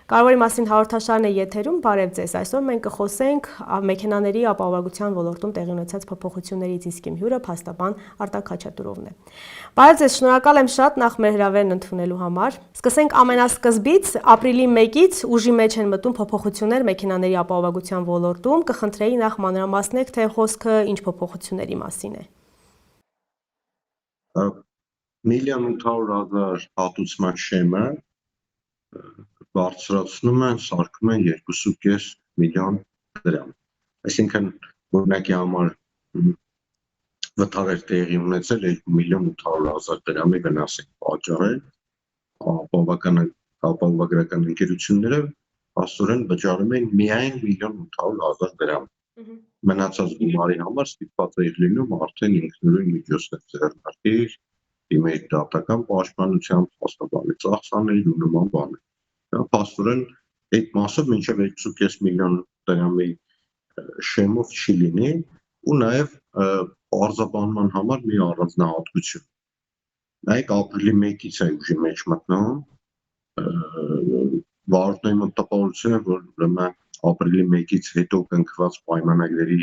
Կարևորի մասին հաղորդաշարն է եթերում, բարև ձեզ։ Այսօր մենք կխոսենք մեքենաների ապահովության ոլորտում տեղի ունեցած փոփոխություններից, իսկ իմ հյուրը փաստաբան Արտակ Խաչատուրովն է։ Բարև ձեզ, շնորհակալ եմ շատ նախ մեր հրավերն ընդունելու համար։ Սկսենք ամենասկզբից, ապրիլի 1-ից ուժի մեջ են մտնում փոփոխություններ մեքենաների ապահովության ոլորտում։ Կխնդրեի նախ մանրամասնեք, թե խոսքը ինչ փոփոխությունների մասին է։ 1,800,000 հատուցման շեմը բարձրացնում են, սարքում են 2.5 միլիոն դրամ։ Այսինքն օրինակի համար վթար էր տեղի ունեցել 2,800,000 դրամի վնաս են պատճառել, ապահովագրական ընկերությունները աստորեն վճարում են միայն 1,800,000 դրամ։ Մնացած գումարի համար ստիպված է լինում արդեն ինքնուրույն միջոցներ ձեռնարկել, դիմել դատական պաշտպանությամբ, փաստաբանի ծախսանել ու նման բաներ։ Փաստորեն այդ մասը մինչև 2.5 միլիոն դրամի շեմով չի լինի ու նաև պարզաբանման համար մի առանձնահատկություն։ Նայեք ապրիլի 1-ից է ուժի մեջ մտնում, վարորդների մոտ տպավորություն է, որ ուրեմն ապրիլի 1-ից հետո կնքված պայմանագրերի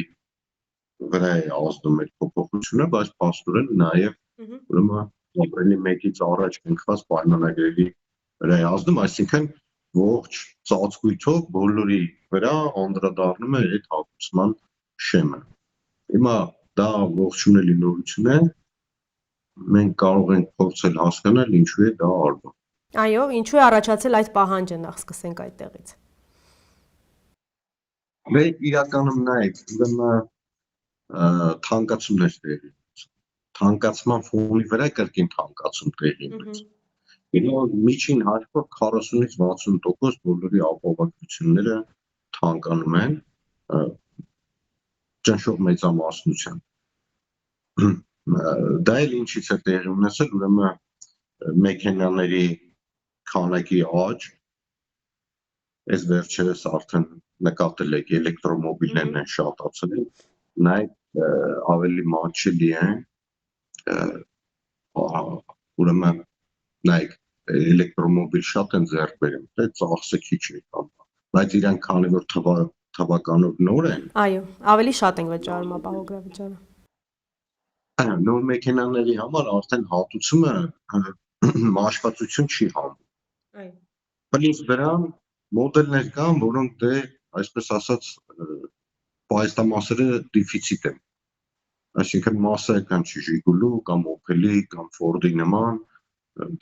վրա է ազդում այդ փոփոխությունը, բայց փաստորեն նաև ուրեմն ապրիլի 1-ից առաջ կնքված պայմանագրերի վրա է ազդում, այսինքն ողջ ծածկույթով բոլորի վրա անդրադառնում է այդ հատուցման շեմը։ Հիմա դա ողջունելի նորություն է, մենք կարող ենք փորձել հասկանալ ինչու է դա արվում։ Այո, ինչու է առաջացել այդ պահանջը, նախ սկսենք այդտեղից։ Մենք իրականում նայեք, ուրեմն թանկացումներ տեղի ունեցան։ Թանկացման ֆոնի վրա կրկին թանկացում տեղի ունեցավ։ Միջին հաշվով 40-ից 60% բոլորի ապահովագրությունները թանկանում են ճնշող մեծամասնությամբ։ Դա էլ ինչից է տեղի ունեցել, ուրեմն մեքենաների քանակի աճ, այս վերջերս արդեն նկատել եք էլեկտրոմոբիլներն են շատացել, նաև ավելի մատչելի են, ուրեմն նայեք էլեկտրոմոբիլ շատ են ձեռք բերում, թե ծախսը քիչ է կամ, բայց իրանք քանի որ թվականով նոր են, այո, ավելի շատ են վճարում ապահովագրավճարը։ Նոր մեքենաների համար արդեն հատուցումը մաշվածություն չի հանում։ Այո։ Բնից դրան մոդելներ կան, որոնք դե այսպես ասած պայստամասերը դեֆիցիտ են։ Այսինքն մասը կամ Ժիգուլու կամ Օփելի կամ Ֆորդի նման,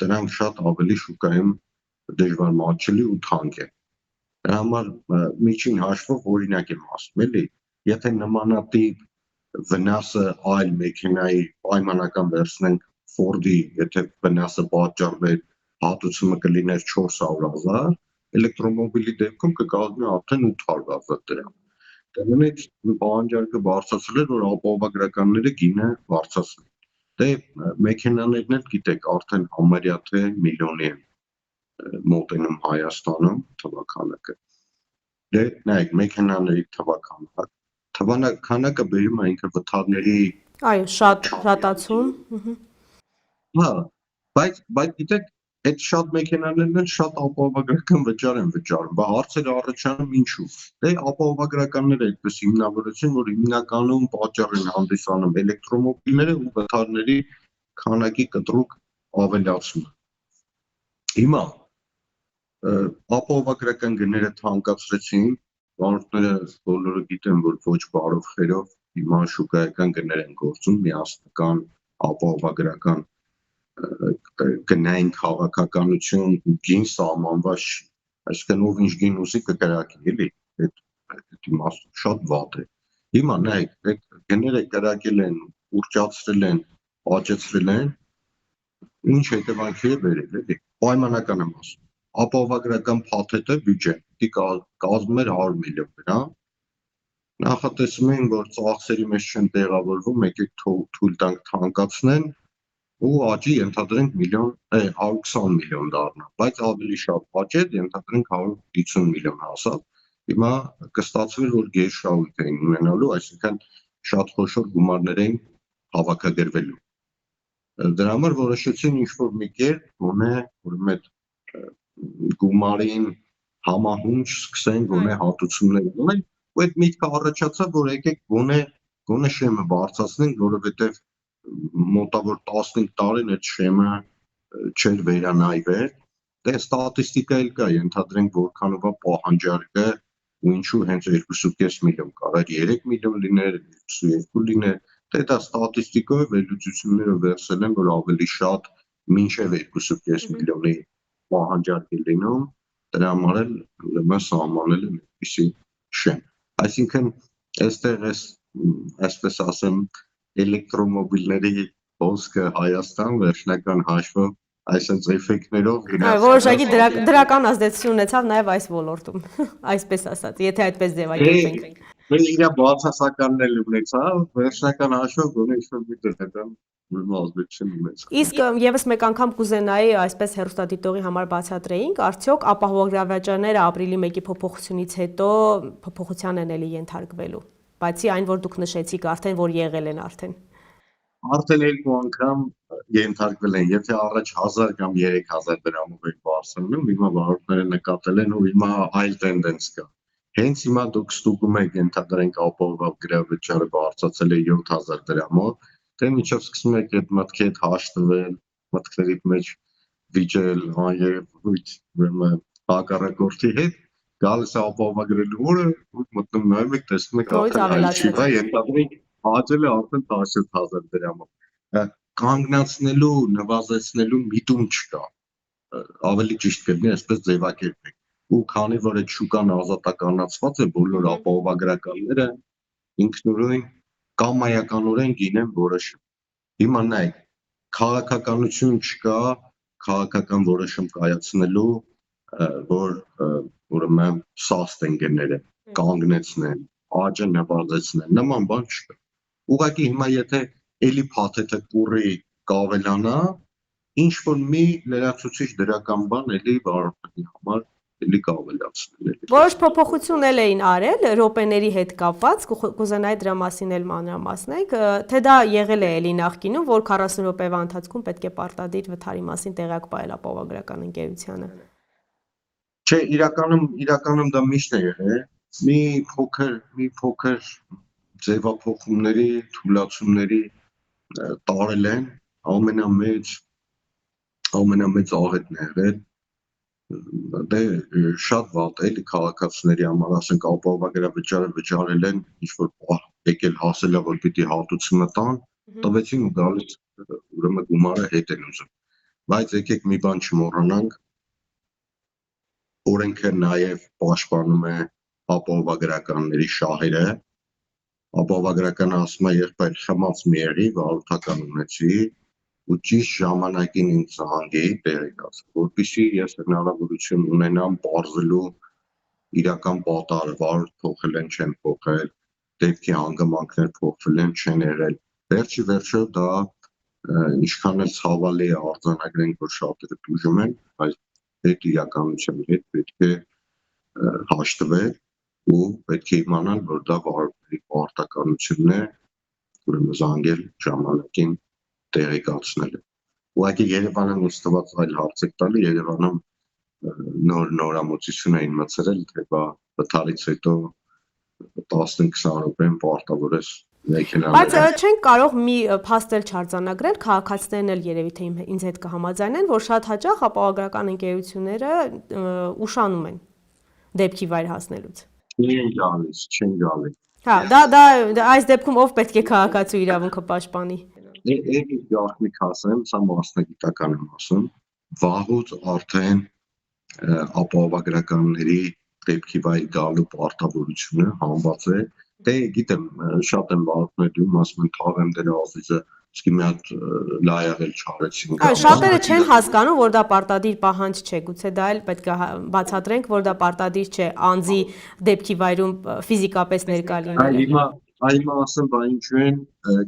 դրանք շատ ավելի շուկայում դժվար մատչելի ու թանկ են։ Դրա համար միջին հաշվով օրինակ եմ ասում, էլի, եթե նմանատիպ վնասը այլ մեքենայի պայմանական վերցնենք Ֆորդի, եթե վնասը պատճառվեր հատուցումը կլիներ 400,000, էլեկտրոմոբիլի դեպքում կկազմի արդեն 800,000 դրամ։ Դրանից պահանջարկը բարձրացել է, որ ապահովագրականները գինը բարձրացնեն։ Դե մեքենաներն էլ գիտեք, արդեն համարյա թե միլիոնի են մոտենում Հայաստանում թվականակը։ Դե նայեք, մեքենաների թվականակը բերում է ինքը վթարների այո, շատացում։ Հա, բայց գիտեք, այդ շատ մեքենաներն են շատ ապահովագրական վճար են վճարում, բա հարցերը առաջանում ինչու։ Դե ապահովագրականները այդպես հիմնավորեցին, որ հիմնականում պատճառ են հանդիսանում էլեկտրոմոբիլները ու վթարների քանակի կտրուկ ավելացումը։ Հիմա ապահովագրական գները թանկացրեցին, վարորդները բոլորը գիտեն, որ ոչ բարով խերով հիմա շուկայական գներ են գործում, միասնական ապահովագրական գնային քաղաքականություն ու գին սահմանված, այսինքն ով ինչ գին ուզի կկրակի, էլի, այդ իմաստով շատ վատ է։ Հիմա նայեք, այդ գները կրակել են, ուռճացրել են, աճեցրել են, ինչ հետևանքի է բերել, էլի, պայմանական եմ ասում։ Ապահովագրական փաթեթը բյուջեն, դա կազմում էր 100 միլիոն դրամ, նախատեսում էին, որ ծախսերի մեջ չեն տեղավորվում, եկեք թույլ տանք թանկացնեն ու աճի ենթադրենք 120 միլիոն դառնա, բայց ավելի շատ աճեց, ենթադրենք 150 միլիոն հասավ։ Հիմա կստացվի, որ գերշահույթ էին ունենալու, այսինքն շատ խոշոր գումարներ էին հավաքագրվելու։ Դրա համար որոշեցին ինչ-որ մի կերպ գոնե ուրեմն այդ գումարին համահունչ սկսեն գոնե հատուցումներ ունեն, ու այդ միտքը առաջացավ, որ եկեք գոնե շեմը բարձրացնենք, որովհետև մոտավոր 15 տարին այդ շեմը չէր վերանայվել, դե ստատիստիկա էլ կա, ենթադրենք որքանով է պահանջարկը ու ինչու հենց 2.5 միլիոն կարա 3 միլիոն լիներ, 2 լիներ, դե դա ստատիստիկայով վերլուծությունները վերցել են, որ ավելի շատ մինչև 2.5 միլիոնի պահանջարկ է լինում, դրա համար էլ ուրեմն սահմանել են այդպիսի շեմ։ Այսինքն այստեղ այսպես ասեմ էլեկտրոմոբիլների ոսկը Հայաստան վերջնական հաշվով այսպես էֆեկտներով որոշակի դրական ազդեցություն ունեցավ նաև այս ոլորտում, այսպես ասած, եթե այդպես ձևակերպենք։ Մենք իր բացասականն էլ ունեցավ, վերջնական հաշվով գոնե ինչ-որ մի դրական ազդեցություն ունեցավ։ Իսկ եւս մեկ անգամ կուզենայի այսպես հեռուստադիտողի համար բացատրեինք, արդյոք ապահովող գրավաճառները ապրիլի 1-ի փոփոխությունից հետո փոփոխության են էլի ենթարկվելու, բացի այն, որ դուք նշեցիք արդեն, որ եղել են արդեն։ Արդեն 2 անգամ ենթարկվել են, եթե առաջ 1000 կամ 3000 դրամով են բարձրանում, հիմա վարորդները նկատել են ու հիմա այլ տենդենս կա։ Հենց հիմա դուք ստուգում եք ենթադրենք ապահովող գրավաճառը բարձրացել է 7000 դրամով, դե միջով սկսում եք այդ մտքի հետ հաշտվել, մտքերի մեջ վիճել, աներևույթ ուրեմն հակառակորդի հետ, գալիս է ապահովագրելու օրը, մտնում նայում եք, տեսնում եք արդեն այլ ենթադրենք հաճել է արդեն 10000 դրամով։ Կանգնացնելու, նվազեցնելու միտում չկա։ Ավելի ճիշտ կլինի այսպես ձևակերպել։ Ու քանի որ այդ շուկան ազատականացված է, բոլոր ապահովագրականները ինքնուրույն կամայականորեն գինեն որոշում։ Հիմա նայեք, քաղաքականություն չկա, քաղաքական որոշում կայացնելու, որ ուրեմն սաստենգները կանգնեցնեն, աճը նվազեցնեն, նման բան չկա։ Ուղղակի հիմա եթե էլի փաթեթը կուռի կավելանա, ինչ որ մի լրացուցիչ դրական բան էլի վարորդների համար էլի կավելացնել։ Որոշ փոփոխություն էլ էին արել րոպեների հետ կապված, կուզենայի դրա մասին էլ մանրամասնենք, թե դա եղել է էլի նախկինում, որ 40 րոպեվա ընթացքում պետք է պարտադիր վթարի մասին տեղյակ պահել ապահովագրական ընկերությանը։ Չէ, իրականում դա միշտ է եղել, մի փոքր ձևափոխումների, թուլացումների տարել են, ամենամեծ աղետն է եղել, դե շատ վատ էլի քաղաքացիների համար, ասենք ապահովագրավաճառը վճարել են, ինչ-որ եկել հասել է, որ պիտի հատուցումը տան, տվեցին ու գալիս ուրեմն գումարը հետ են ուզում, բայց եկեք մի բան չմոռանանք, օրենքը նաև պաշտպանում է ապահովագրականների շահերը, ապահովագրականը ասում է եղբայր խմած մի եղի, վարորդական ունեցի ու ճիշտ ժամանակին ինձ զանգեի տեղեկաց, որպեսզի ես հնարավորություն ունենամ պարզելու իրական պատահարը, վարորդ փոխել են, չեն փոխել, դեպքի հանգամանքներ փոխվել են, չեն եղել, վերջի վերջո դա ինչքան էլ ցավալի է արձանագրենք, որ շատերը տուժում են, բայց այդ իրականության հետ պետք է հաշտվել ու պետք է իմանալ, որ դա վարորդների պարտականությունն է, ուրեմն զանգել ժամանակին տեղեկացնել։ Ուղղակի Երևանը նստված այլ հարցեք տալի, Երևանում նորամուծություն էին մտցրել, թե վթարից հետո 15-20 րոպեն պարտավոր ես Բայց չենք կարող մի փաստ էլ չարձանագրել, քաղաքացիներն էլ երևի թե ինձ հետ կհամաձայնեն, որ շատ հաճախ ապահովագրական ընկերությունները ուշանում են դեպքի վայր հասնելուց։ Չեն գալիս։ Հա, դա այս դեպքում ով պետք է քաղաքացու իրավունքը պաշտպանի։ Եվ գաղտնիք ասեմ, սա մասնագիտական եմ ասում, վաղուց արդեն ապահովագրականների դեպքի վայր գալու պարտավորությունը հանված է, դե գիտեմ, շատ եմ վարորդներում ասում են թաղեմ դրա ազիզը, իսկի մի հատ լայաղել չարեցին։ Շատերը չեն հասկանում, որ դա պարտադիր պահանջ չէ, գուցե դա էլ պետք է բացատրենք, որ դա պարտադիր չէ անձի դեպքի վայրում ֆիզիկապես ներկա լինելը։ Հիմա ասեմ, բա ինչու են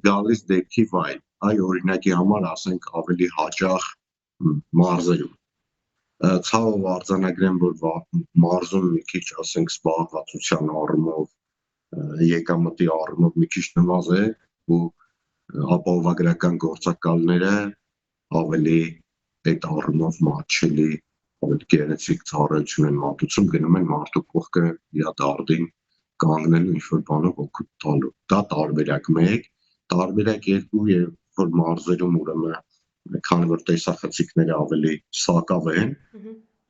գալիս դեպքի վայր, այ օրինակի համար ասենք ավելի հաճախ մարզերում։ Ցավով արձանագրեմ, որ մարզում մի քիչ ասենք զբաղվածության առումով, եկամտի առումով մի քիչ նվազ է ու ապահովագրական գործակալները ավելի այդ առումով մատչելի ավելի գեղեցիկ ծառայություն են մատուցում, գնում են մարդու կողքը իր դարդին կանգնելու ինչ-որ բանով օգուտ տալու։ Դա տարբերակ 1, տարբերակ 2, երբ որ մարզերում ուրեմն քանի որ տեսախցիկները ավելի սակավ են,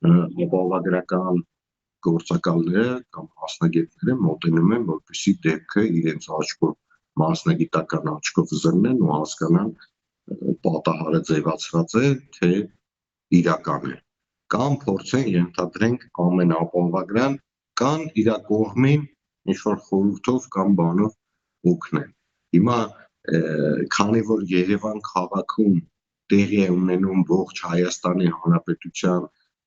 ապահովագրական գործակալները կամ մասնագետները մոտենում են, որպեսզի դեպքը իրենց աչքով մասնագիտական աչքով զննեն ու հասկանան պատահարը ձևացված է, թե իրական է։ Կամ փորձեն ենթադրենք ամեն ապահովագրան կան իր կողմին ինչ-որ խորհուրդով կամ բանով օգնեն։ Հիմա քանի որ Երևան քաղաքում տեղի է ունենում ողջ Հայաստանի Հանրապետության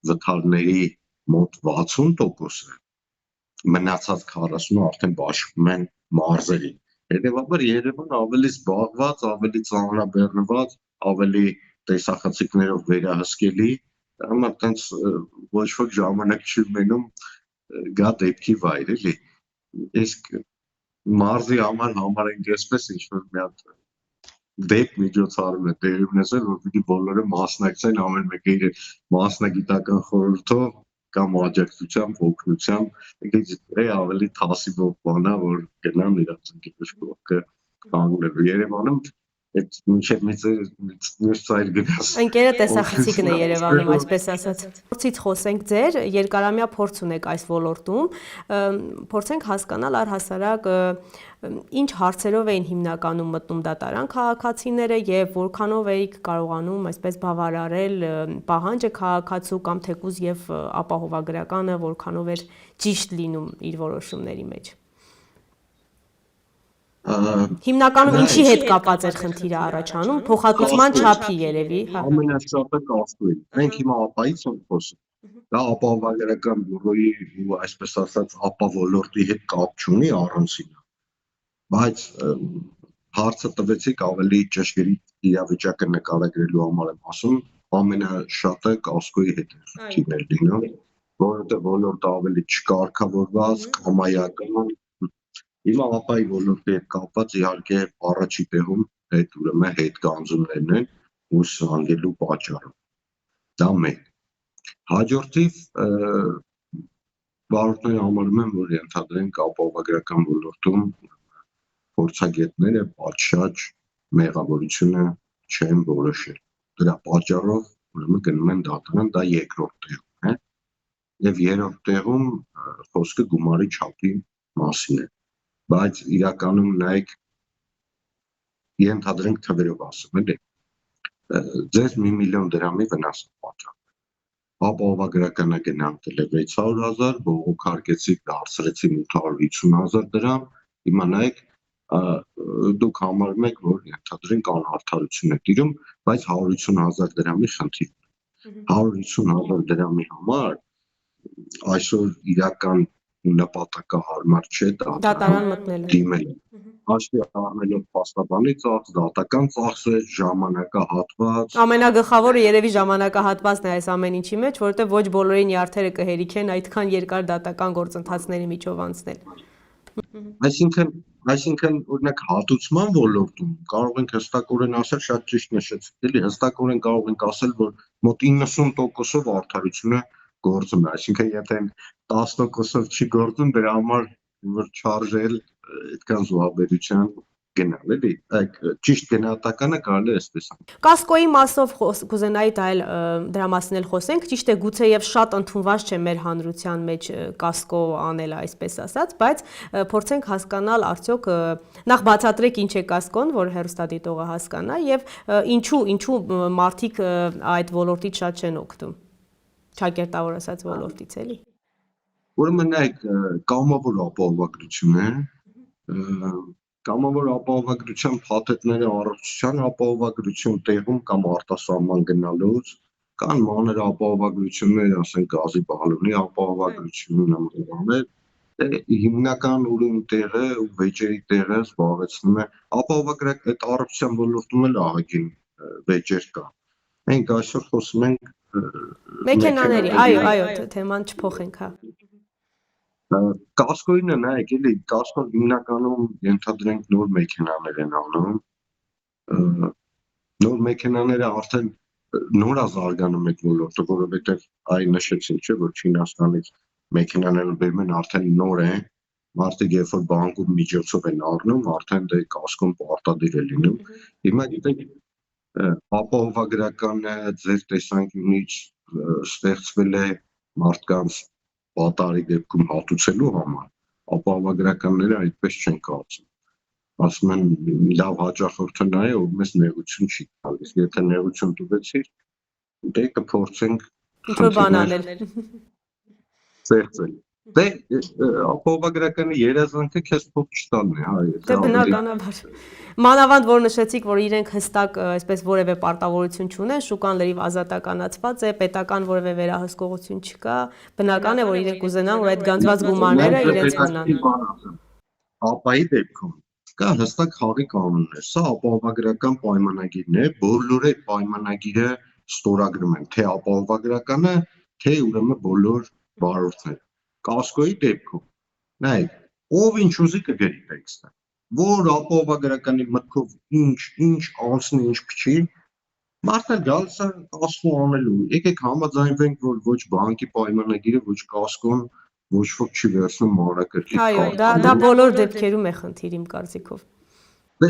վթարների մոտ 60%-ը, մնացած 40-ը արդեն բաշխվում են մարզերին։ Հետևաբար Երևանը ավելի զբաղված, ավելի ծանրաբեռնված, ավելի տեսախցիկներով վերահսկելի, amma տենց ոչ ոք ժամանակ չի մնում գա դեպքի վայր, էլի։ Իսկ մարզի համար ենք այսպես ինչ-որ մի հատ դեպք միջոցառում է տեղի ունեցել, որ պիտի բոլորը մասնակցեն, ամեն մեկը իր մասնագիտական խորհրդով կամ աջակցությամբ, օգնությամբ, ավելի թասիվով բան է, որ գնան իրաց ընկերոջ կողքը կանգնելու։ Երևանում այդ մինչև մյուս ծայր գնաս։ Ընկերը տեսախցիկն է Երևանում, այսպես ասած։ Փորձից խոսենք ձեր, երկարամյա փորձ ունեք այս ոլորտում, փորձենք հասկանալ առհասարակ ինչ հարցերով էին հիմնականում մտնում դատարան քաղաքացիները եւ որքանով էիք կարողանում այսպես բավարարել պահանջը քաղաքացու կամ թեկուզ եւ ապահովագրականը որքանով էր ճիշտ լինում իր որոշումների մեջ։ Հիմնականում ինչի հետ կապված էր խնդիրը առաջանում, փոխհատուցման չափի երևի։ Ամենաշատը կասկույն։ Մենք հիմա ապայից ենք խոսում։ Դա ապահովագրական բյուրոյի ու այսպես ասած ապա ոլորտի հետ կապ չունի առանցին։ Բայց հարցը տվեցիք ավելի ճշգրիտ իրավիճակը նկարագրելու համար եմ ասում, ամենաշատը կասկոյի հետ է խնդիրներ լինում, որովհետև ոլորտը ավելի չկարգավորված, կամայական։ Հիմա ապայի ոլորտի հետ կապված իհարկե առաջի տեղում ուրեմն հետգանձումներն են ուսս հանգելու պատճառով։ Դա մեկ։ Հաջորդիվ վարորդները համարում են, որ ենթադրենք ապահովագրական ոլորտում փորձագետները պատշաճ մեղավորությունը չեն որոշել։ Դրա պատճառով ուրեմն գնում են դատարան, դա երկրորդ տեղում է։ Եվ երրորդ տեղում խոսքը գումարի չափի մասին է։ Բայց իրականում նայեք ենթադրենք թվերով ասում էլի ձեզ 1 միլիոն դրամի վնաս պատճառել, ապահովագրականը գնահատել է 600,000, բողոքարկեցիք դարձրեցին 850,000 դրամ, հիմա նայեք դուք համարում եք, որ ենթադրենք անարդարություն է տիրում, բայց 150,000 դրամի խնդիր է։ 150,000 դրամի համար այսօր իրական նպատակահարմար չէ դատարան մտնելը։ Դիմել։ Հաշվի առնելով փաստաբանի ծախս, դատական ծախսեր, ժամանակահատված։ Ամենագլխավորը երևի ժամանակահատվածն է այս ամեն ինչի մեջ, որովհետև ոչ բոլորի նյարդերը կհերիքեն այդքան երկար դատական գործընթացների միջով անցնել։ Այսինքն օրինակ հատուցման ոլորտում կարող ենք հստակորեն ասել, շատ ճիշտ նշեցիք, էլի հստակորեն կարող ենք ասել, որ մոտ 90%-ով արդարությունը գործում է, այսինքն եթե 10%-ով չի գործում, դրա համար որ չարժել այդքան զոհաբերության գնալ, էլի, ճիշտ գնահատականը կարելի է այսպես անել։ Կասկոյի մասով կուզենայի դրա մասին էլ խոսենք, ճիշտ է, գուցեև շատ ընդունված չէ մեր հանրության մեջ կասկո անելը, այսպես ասած, բայց փորձենք հասկանալ արդյոք նախ բացատրեք ինչ է կասկոն, որ հեռուստադիտողը հասկանա, եւ ինչու մարդիկ այդ ոլորտից շատ չեն օգտվում։ Ճակերտավոր ասած ոլորտից էլի։ Ուրեմն նայեք, կամավոր ապահովագրություն է, կամավոր ապահովագրության փաթեթները առողջության ապահովագրություն տեղում կամ արտասահման գնալուց, կան մանր ապահովագրություններ, ասենք գազի բալոնի ապահովագրություն, նմաններ, հիմնական ուրույն տեղը ու վեճերի տեղը զբաղեցնում է ապահովագրական այդ առողջության ոլորտում էլ ահագին վեճեր կա։ Մենք այսօր խոսում ենք մեքենաների, այո, թեման չփոխենք, հա։ Կասկոյինը նայեք, էլի, կասկոն հիմնականում ենթադրենք նոր մեքենաներ են անում, նոր մեքենաները արդեն նոր ազարգանում այդ ոլորտը, որովհետև այն նշեցին, չէ, որ Չինաստանից մեքենաները բերում են արդեն նոր են, մարդիկ երբ որ բանկում միջոցով են առնում, արդեն դե կասկոն պարտադիր է լինում։ Հիմա գիտեք, ապահովագրականը ձեր տեսանկյունից ստեղծվել է մարդկանց պատահարի դեպքում հատուցելու համար, ապահովագրականները այդպես չեն կարծում։ Ասում են լավ հաճախորդը նա է, ով մեզ նեղություն չի տալիս, եթե նեղություն տվեցիր, դե կփորձենք Ինչ-որ բան անել։ ստեղծել։ Դե ապահովագրականի երազանքը քեզ փող չտալն է, հա, Դե բնականաբար։ Մանավանդ որ նշեցիք, որ իրենք հստակ այսպես որևէ պարտավորություն չունեն, շուկան լրիվ ազատականացված է, պետական որևէ վերահսկողություն չկա, բնական է, որ իրենք կուզենան, որ այդ գանձված գումարները իրենց մնան։ Ապայի դեպքում կա հստակ խաղի կանոններ, սա ապահովագրական պայմանագիրն է, բոլորը այդ պայմանագիրը ստորագրում են, թե ապահովագրականը, թե ուրեմն բոլոր վարորդները։ Կասկոյի դեպքում, նայեք, ով ինչ ուզի կգրի տեքստը, որ ապահովագրականի մտքով ինչ անցնի, ինչ փչի, մարդը գալիս է կասկո անելու, եկեք համաձայնվենք, որ ոչ բանկի պայմանագիրը, ոչ կասկոն ոչ ոք չի վերցնում մանրակրկիտ կարգ։ Այո, դա բոլոր դեպքերում է խնդիր իմ կարծիքով։ Դե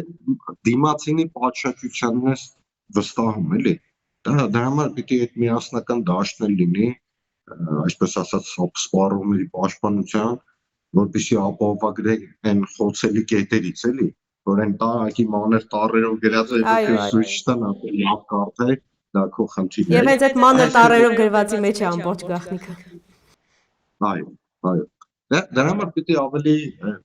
դիմացինի պատշաճությանն է վստահում, էլի։ Դրա համար պիտի այդ միասնական դաշտն լինի, այսպես ասած, սպառողների պաշտպանության, որպեսզի ապահովագրեր են խոցելի կետերից, էլի, որ այն տակի մանր տառերով գրած է, որ ցույց տան ապել լավ կարդը, դա քո խնդիրն է։ Եվ հենց այդ մանր տառերով գրվածի մեջ է ամբողջ գաղտնիքը։ Այո։ Դրա համար պիտի ավելի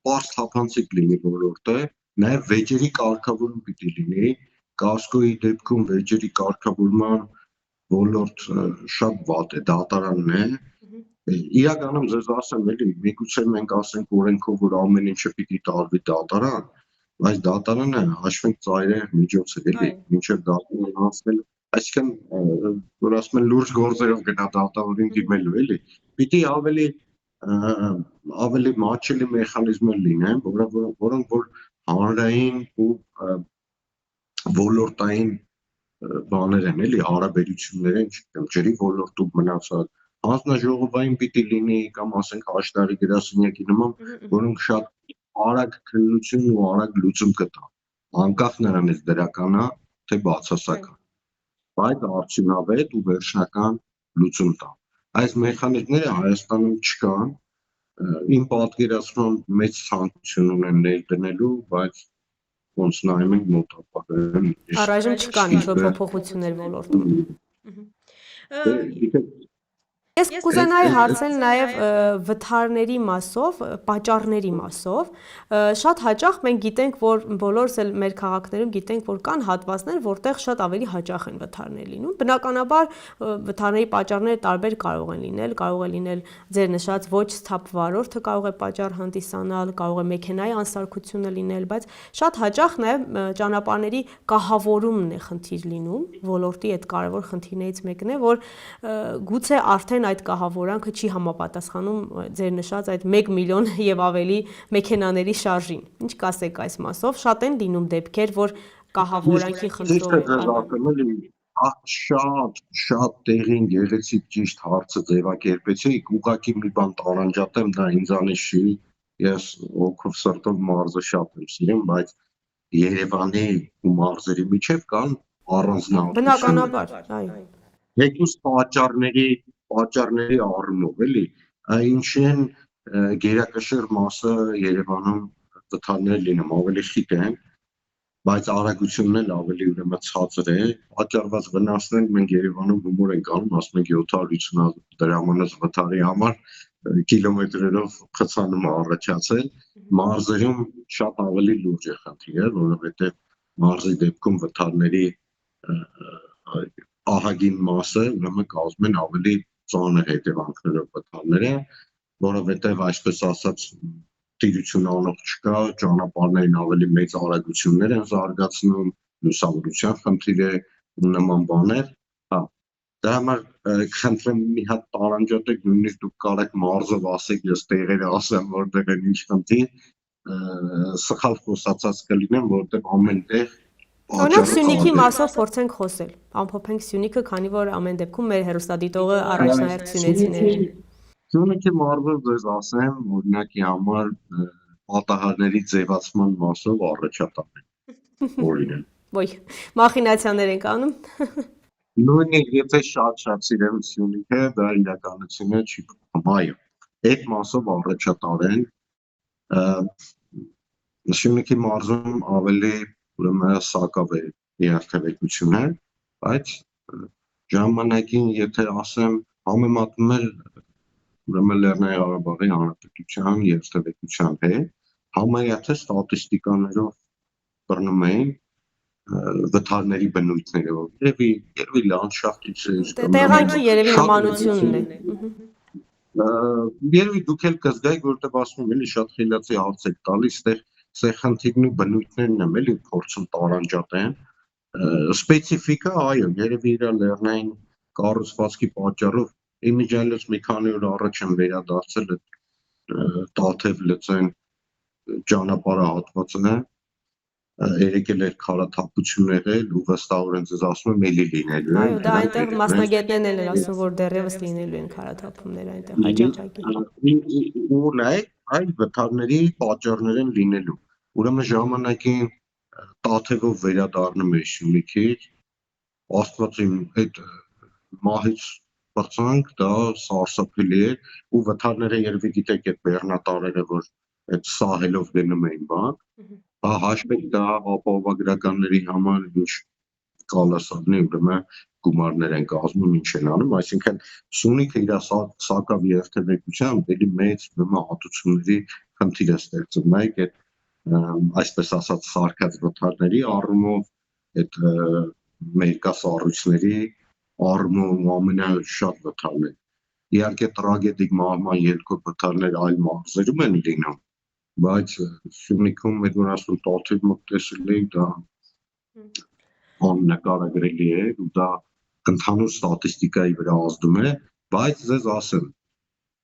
պարզ թափանցիկ լինի ոլորտը, նաև վեճերի կարգավորում պիտի լինի, կասկոյի դեպքում վեճերի կարգավորման ոլորտ շատ վատ է, դատարանն է։ Իրականում ձեզ ասեմ, էլի, միգուցե մենք ասենք օրենքով, որ ամեն ինչը պիտի տարվի դատարան, բայց դատարանը հաշվենք ծայրահեղ միջոց է, էլի, մինչև դատարան հասնել, այսինքն, որ ասում են լուրջ գործերով գնա դատավորին դիմելու, էլի, պիտի ավելի մատչելի մեխանիզմներ լինեն, որոնք որ հանրային ու ոլորտային բաներ են, էլի, հարաբերություններ են, չգիտեմ, ջրի ոլորտում մնացած, հանձնաժողովային պիտի լինի կամ ասենք հաշտարի գրասենյակի նման, որոնք շատ արագ քննություն ու արագ լուծում կտան, անկախ նրանից դրական է, թե բացասական, բայց արդյունավետ ու վերջնական լուծում տան։ Այս մեխանիզմները Հայաստանում չկան, իմ պատկերացմամբ մեծ ցանկություն ունեն ներդնելու, բայց ոնց նայում ենք մոտ ապագայում առայժմ չկան ինչ-որ փոփոխություններ ոլորտում։ Ես կուզենայի հարցնել նաև վթարների մասով, պատճառների մասով։ Շատ հաճախ մենք գիտենք, որ բոլորս էլ մեր քաղաքներում գիտենք, որ կան հատվածներ, որտեղ շատ ավելի հաճախ են վթարներ լինում։ Բնականաբար վթարների պատճառները տարբեր կարող են լինել ձեր նշած ոչ սթափ վարորդը կարող է պատճառ հանդիսանալ, կարող է մեքենայի անսարքությունը լինել, բայց շատ հաճախ նաև ճանապարհների կահավորումն է խնդիր լինում, ոլորտի այդ կարևոր խնդիրներից մեկն է, որ գուցե արդեն այդ կահավորանքը չի համապատասխանում ձեր նշած այդ 1 միլիոն եւ ավելի մեքենաների շարժին։ Ինչ կասեք այս մասով, շատ են լինում դեպքեր, որ կահավորանքի խնդրով շատ տեղին գեղեցիկ ճիշտ հարցը ձևակերպեցիք, ուղղակի մի բան տարանջատեմ, դա ինձանից չի, ես հոգով սրտով մարզը շատ եմ սիրում, բայց Երևանի ու մարզերի միջև կան առանձնահատկություններ։ Բնականաբար, այո։ Եկուս պատճառների առումով, էլի, ինչեն գերակշիռ մասը Երևանում վթարներ լինում, ավելի խիտ են, բայց արագությունն էլ ավելի ուրեմն ցածր է, պատճառված վնասներ մենք Երևանում հումոր ենք անում, ասում ենք 750 դրամանոց վթարի համար կիլոմետրերով խցանում առաջացել, մարզերում շատ ավելի լուրջ է խնդիրը, որովհետև մարզի դեպքում վթարների ահագին մասը ուրեմն կազմում են ավելի ծանր հետևանքներով վթարները, որովհետև այսպես ասած տիրություն անող չկա, ճանապարհներին ավելի մեծ արագություններ են զարգացնում, լուսավորության խնդիր է ու նման բաներ, հա, դրա համար խնդրեմ մի հատ տարանջատեք, նույնիսկ դուք կարեք մարզով ասեք, ես տեղերը ասեմ, որտեղ են ինչ խնդիր, սխալ խոսացած կլինեմ, որովհետև ամեն տեղ Օրինակ Սյունիքի մասով փորձենք խոսել, ամփոփենք Սյունիքը, քանի որ ամեն դեպքում մեր հեռուստադիտողը առաջնահերթ սյունեցիներ։ Սյունիքի մարզը ձեզ ասեմ, օրինակի համար պատահարների ձևացման մասով առաջատար է օրինակ։ Ոյ, մախինացիաներ ենք անում։ Նույնիսկ եթե շատ սիրեմ Սյունիքը, դա իրականությունը չի այո, այդ մասով առաջատար են։ Սյունիքի մարզում ավելի ուրեմն սակավ է երթևեկությունը, բայց ժամանակին եթե ասեմ համեմատում եմ ուրեմն Լեռնային Ղարաբաղի Հանրապետության երթևեկության հետ, համայնքը ստատիստիկաներով բռնում էին վթարների բնույթները, երևի լանդշաֆտից տեղանքի երևի նմանությունն է։ Երևի դուք էլ կզգայիք, որտեղ ասում եմ, էլի շատ խելացի հարց եք տալիս, այստեղ խնդիրն ու բնույթներն եմ էլի փորձում տարանջատեն։ Սպეციფիկա, այո, երևի իր լեռնային կառուցվածքի պատճառով իմիջիայլոց մի քանի օր առաջ եմ վերադարձել Տաթև լծեն ճանապարհահատվածը, երեկել էր քարաթափություն եղել ու վստահորեն ձեզ ասում եմ էլի լինելու է։ Այո, դա այնտեղ մասնագետներն են ասում, որ դեռևս լինելու են քարաթափումներ այնտեղ հաճախակի։ Ու նայեք, այլ վթարների պատճառներ են լինելու։ Ուրեմն ժամանակին Տաթևով վերադառնում էր Սյունիքից, Աստված իմ այդ մահից բացանք, դա սարսափելի էր ու վթարները երևի գիտեք այդ բեռնատարերը, որ այդ սահելով գնում էին բան, հաշվեք դա ապահովագրականների համար ինչ կալասանի ուրեմն գումարներ են կազմում, ինչ են անում, այսինքն Սյունիքը իր սակավ երթևեկությամբ էլի մեծ հատուցումների խնդիր է ստեղծում, նայեք այդ այսպես ասած սարքած վթարների առումով, այդ մերկասառույցների առումով ամենաշատ վթարներ։ Իհարկե տրագեդիկ մահվան ելքով վթարներ այլ մարզերում են լինում, բայց Սյունիքում այդ որ ասում Տաթև մոտ տեսել էի, դա աննկարագրելի է ու դա ընդհանուր ստատիստիկայի վրա ազդում է, բայց ձեզ ասեմ,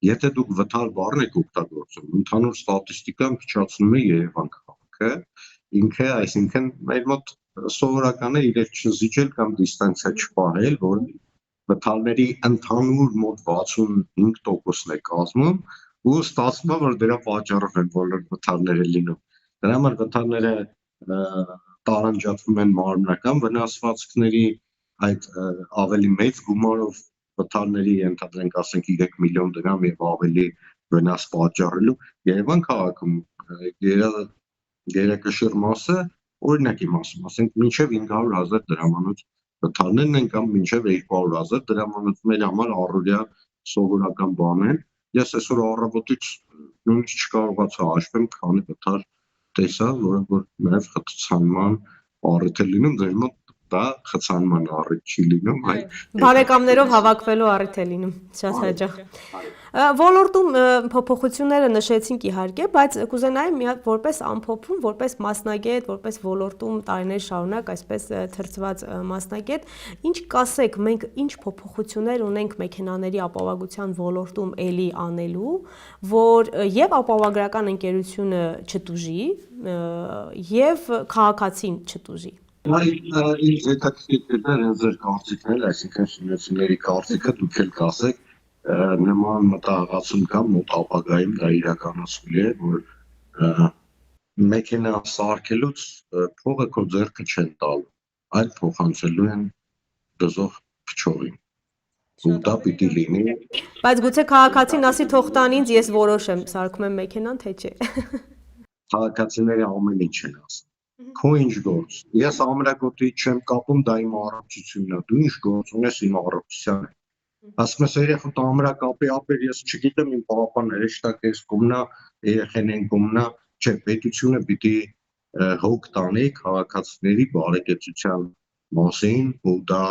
եթե դուք վթար բառն եք օգտագործում, ընդհանուր ստատիստիկան փչացնում է Երևան քաղաքը, ինքը, այսինքն մեր մոտ սովորական է իրեր չզիջել կամ դիստանցիա չպահել, որ վթարների ընդհանուր մոտ 65%-ն է կազմում ու ստացվում է, որ դրա պատճառով են բոլոր վթարները լինում։ Դրա համար վթարները տարանջատվում են մարմնական վնասվածքների, այդ ավելի մեծ գումարով վթարների ենթադրենք ասենք 3 միլիոն դրամ եւ ավելի վնաս պատճառելու Երևան քաղաքում գերակշիռ մասը օրինակի մասում, ասենք մինչեւ 500,000 դրամանոց վթարներն են կամ մինչեւ 200,000 դրամանոց մեր համար առօրյա սովորական բան են։ Ես այսօր առավոտից նույնիսկ չկարողացա հաշվեմ, քանի վթար տեսա, որը որ նաև խցանման առիթ է լինում, դեր մոտ դա խցանման առիթ չի լինում, այլ բարեկամներով հավաքվելու առիթ է լինում, շատ հաճախ։ Ոլորտում փոփոխությունները նշեցինք իհարկե, բայց կուզենայի որպես ամփոփում, որպես մասնագետ, որպես ոլորտում տարիներ շարունակ այսպես թրծված մասնագետ, ինչ կասեք, մենք ինչ փոփոխություններ ունենք մեքենաների ապահովության ոլորտում էլի անելու, որ եւ ապահովագրական ընկերությունը չտուժի, եւ քաղաքացին չտուժի։ Ինձ հետաքրքիր է ձեր կարծիքն, այսինքն շինությունների կարծիքը դուք էլ կասեք, նման մտահղացում կա մոտ ապագայում դա իրականացվի է, որ մեքենա սարքելուց փողը քո ձեռքը չեն տալու, այլ փոխանցելու են դզող փչողին։ Ու դա պիտի լինի։ Բայց գուցե քաղաքացին ասի թող տան ինձ, ես որոշեմ, սարքում եմ մեքենան, թե չէ։ Քաղաքացիները ամեն ինչ են ասում։ Քո ինչ գործ։ Ես ամրակոտի չեմ կապում, դա իմ առողջությունն է։ Դու ինչ գործ ունես իմ առողջությանը։ Ասում ես երեխան ամրակապի ապեր, ես չգիտեմ իմ պապաները շտակ էս կոմնա, երեխեն են կոմնա, չէ, պետությունը պիտի հոգ տանի քաղաքացիների բարեկեցության մասին, ու դա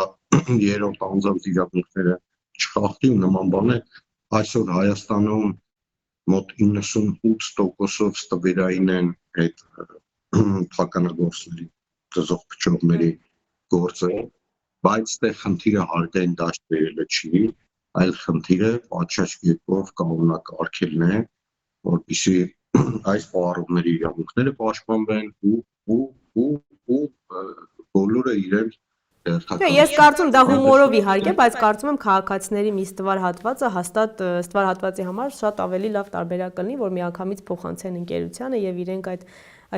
երրորդ անձանց իրավունքները չխախտի ու նման բաներ։ Այսօր Հայաստանում մոտ 98%-ով ստվերային են այդ փականագործների դզող փչողների գործը, բայց դե խնդիրը հարկային դաշտ բերելը չի, այլ խնդիրը պատշաճ կերպով կանոնակարգելն է, որպեսզի այս պարողների իրավունքները պաշտպանվեն ու բոլորը իրենց Չէ, ես կարծում դա հումորով իհարկե, բայց կարծում եմ քաղաքացիների մի ստվար հատվածը հաստատ ստվար հատվածի համար շատ ավելի լավ տարբերակ կլինի, որ միանգամից փոխանցեն ընկերությանը եւ իրենք այդ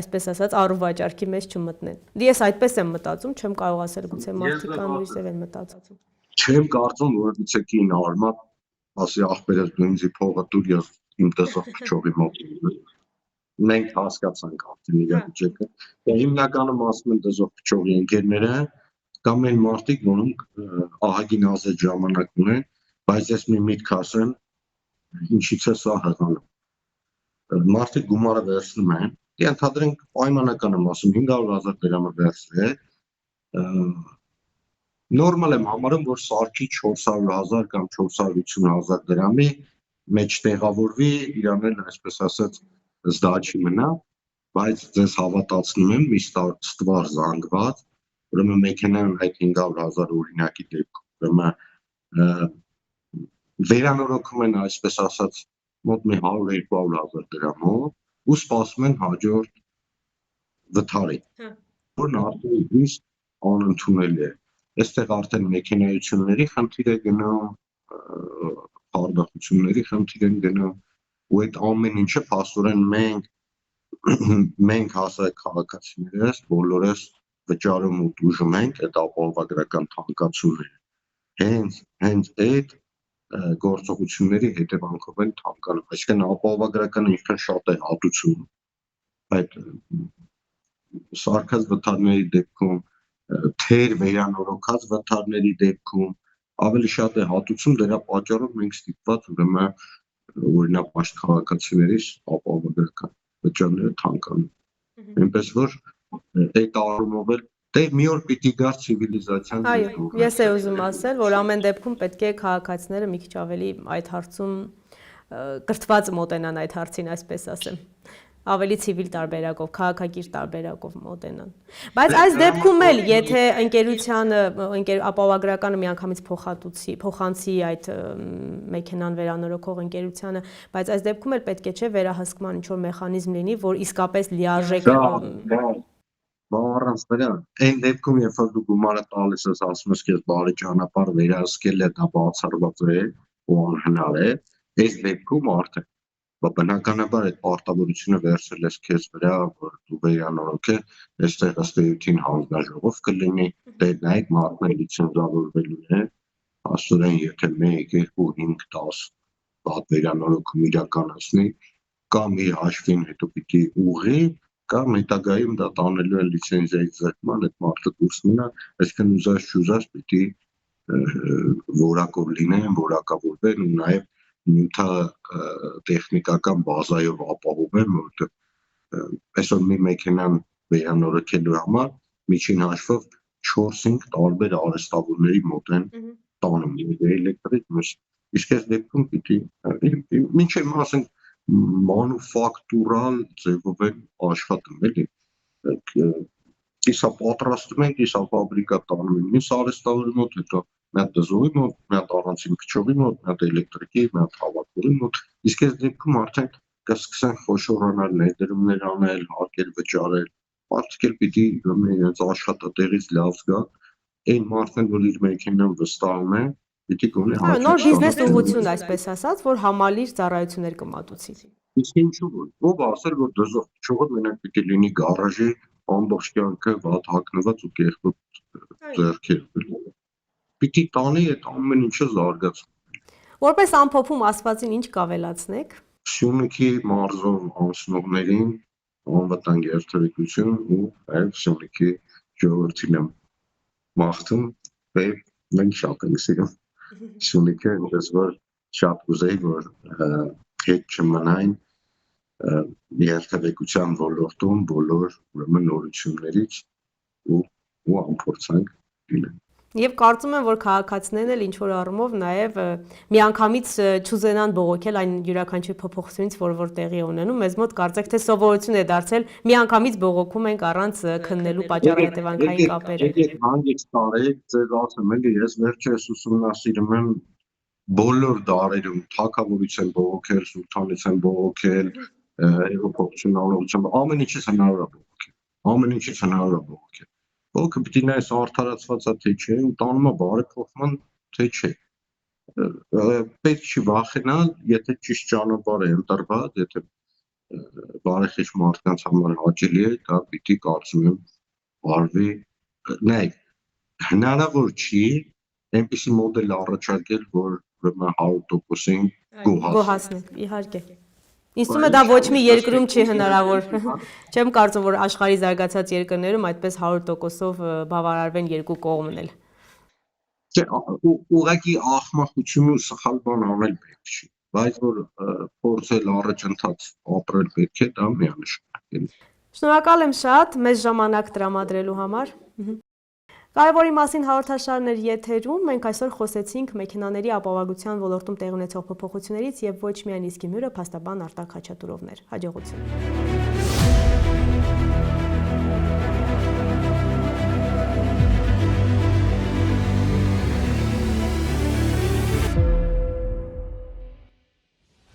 այսպես ասած առուվաճառքի մեջ չմտնեն։ Ես այդպես եմ մտածում, չեմ կարող ասել գուցե մարդիկ ուրիշ ձև են մտածում։ Չեմ կարծում, որ գուցե կին արմատ ասի ախպերս դու ինձ փողը տուր ես իմ տեսող փչողի մոտ։ Մենք հասկացանք արդեն իրավիճակը։ Հիմնականում ասում են տեսող փչողի ընկերները կամ այն մարդիկ, որոնք ահագին ազատ ժամանակ ունեն, բայց ես մի միտք ասեմ, ինչից է սա հղանում։ Մարդիկ գումարը վերցնում են, ենթադրենք պայմանական եմ ասում 500,000 դրամը վերցրել, նորմալ եմ համարում, որ սարքի 400,000 կամ 450,000 դրամի մեջ տեղավորվի, իրանն էլ այսպես ասած զդաչի մնա, բայց ձեզ հավատացնում եմ, մի ստվար զանգված, ուրեմն մեքենան այդ 500,000 օրինակի դեպքում, ուրեմն վերանորոգում են այսպես ասած մոտ մի 100-200,000 դրամով ու սպասում են հաջորդ վթարի, որն արդեն իսկ անընդունելի է։ Այստեղ արդեն մեքենայությունների խնդիր է գնում, խարդախությունների խնդիր են գնում, ու այդ ամեն ինչը փաստորեն մենք հասարակ քաղաքացիներս բոլորս վճարում ու տուժում ենք այդ ապահովագրական թանկացումները։ Հենց այդ գործողությունների հետևանքով են թանկանում, այսինքն ապահովագրականը ինչքան շատ է հատուցում այդ սարքած վթարների դեպքում, թեր վերանորոգած վթարների դեպքում ավելի շատ է հատուցում, դրա պատճառով մենք ստիպված ուրեմն օրինակ աշխատքաղաքացիներից ապահովագրական վճարները թանկանում։ Այնպես որ այդ առումով էլ դե մի օր պիտի գար ցիվիլիզացիան։ Այո, ես եմ ուզում ասել, որ ամեն դեպքում պետք է քաղաքացիները մի քիչ ավելի այդ հարցում կրթված մոտենան այդ հարցին, այսպես ասեմ, ավելի ցիվիլ տարբերակով, քաղաքակիրթ տարբերակով մոտենան։ Բայց այս դեպքում էլ, եթե ընկերությանը, ապահովագրականը միանգամից փոխանցի այդ մեքենան վերանորոգող ընկերությանը, բայց այս դեպքում էլ պետք է չէ վերահսկման ինչ-որ մեխանիզմ լինի, որ իսկապես լիարժեք Առանց դրա, այն դեպքում, երբ որ դու գումարը տալիս ես, ասում ես քեզ բարի ճանապարհ վերահսկել է, դա բացառված է ու անհնար է, այս դեպքում արդեն բնականաբար այդ պարտավորությունը վերցրել ես քեզ վրա, որ դու վերանորոգես, այստեղ ըստ էության հանձնաժողով կլինի, դե նայեք մարդն լիցենզավորվելու է, աստորեն եթե 1, 2, 5, 10 հատ վերանորոգում իրականացնի, կամ իր հաշվին հետո պիտի ուղղի, կամ հետագայում դա տանելու է լիցենզիայի ձեռքման, այդ մարդը դուրս մնա, այսինքն ուզած չուզած պիտի որակով լինեն, որակավորվեն ու նաև նյութատեխնիկական բազայով ապահովեն, որովհետև այսօր մի մեքենան վերանորոգելու համար միջին հաշվով 4-5 տարբեր արհեստավորների մոտ են տանում, էլեկտրիկ, իսկ այս դեպքում պիտի մինչև ասենք մանուֆակտուրալ ձևով են աշխատում, էլի, կիսա պատրաստում են, կիսա ֆաբրիկա տանում են, մյուս արհեստավորի մոտ, հետո մի հատ դզովի մոտ, մի հատ առանցին քչովի մոտ, մի հատ էլեկտրիկի, մի հատ հավաքողի մոտ, իսկ այս դեպքում արդեն կսկսեն խոշորանալ ներդրումներ անել, հարկեր վճարել, մարդիկ էլ պիտի իրենց աշխատատեղից լավ զգան, այն մարդն, որ իր մեքենան վստահում է, պիտի գոնե նոր բիզնես ուղղություն, այսպես ասած, որ համալիր ծառայություններ կմատուցի։ Իսկ ինչու՞ որ, ով ասել, որ դժոխ փչողը մենակ պիտի լինի գարաժի ամբողջ կյանքը վատ հագնված ու կեղտոտ ձեռքերով։ Պիտի տանի այդ ամեն ինչը զարգացում։ Որպես ամփոփում ասվածին ինչ կավելացնեք։ Սյունիքի մարզով անցնողներին անվտանգ երթևեկություն ու այլ Սյունիքի ժողովրդին եմ մաղթում, եւ մենք շատ ենք սիրում Սյունիքը, այնպես որ շատ կուզեի, որ հետ չմնային երթևեկության ոլորտում բոլոր ուրեմն նորություններից ու ամփոփանք լինեն։ Եվ կարծում եմ, որ քաղաքացիներն էլ ինչ-որ առումով նաև միանգամից չուզենան բողոքել այն յուրաքանչյուր փոփոխությունից, որ տեղի ունենում, մեզ մոտ կարծեք թե սովորություն է դարձել, միանգամից բողոքում ենք առանց քննելու պատճառահետևանքային կապերը։ Եկեք հանգիստ տարեք, ձեզ ասեմ, էլի ես վերջերս ուսումնասիրում եմ բոլոր դարերում թագավորից են բողոքել, սուլթանից են բողոքել, հեղափոխություն անողջությամբ, ամեն ինչից հնարավոր է բողոքել, ամեն ինչից հնարավոր է բողոքել։ Ոգը պիտի նայես արդարացված է թե չէ, ու տանում է բարեփոխման թե չէ։ Պետք չի վախենալ, եթե ճիշտ ճանապարհ է ընտրված, եթե բարեխիղճ մարդկանց համար հաճելի է, դա պիտի կարծում եմ արվի։ Նայեք, հնարավոր չի այնպիսի մոդել առաջարկել, որ ուրեմն 100%-ին Գոհացնենք, իհարկե։ Ինձ թվում է դա ոչ մի երկրում չի հնարավոր։ Չեմ կարծում, որ աշխարհի զարգացած երկրներում այդպես 100%-ով բավարարվեն երկու կողմն էլ։ Չէ, ուղղակի ախմախություն ու սխալ բան անել պետք չի, բայց որ փորձել առաջընթաց ապրել պետք է, դա միանշանակ է։ Շնորհակալ եմ շատ մեզ ժամանակ տրամադրելու համար։ Կարևորի մասին հաղորդաշարն էր եթերում, մենք այսօր խոսեցինք մեքենաների ապահովության ոլորտում տեղի ունեցող փոփոխություններից եւ ոչ միայն իսկ հիմնուրը փաստաբան Արտակ Խաչատուրովն էր։ Հաջողություն։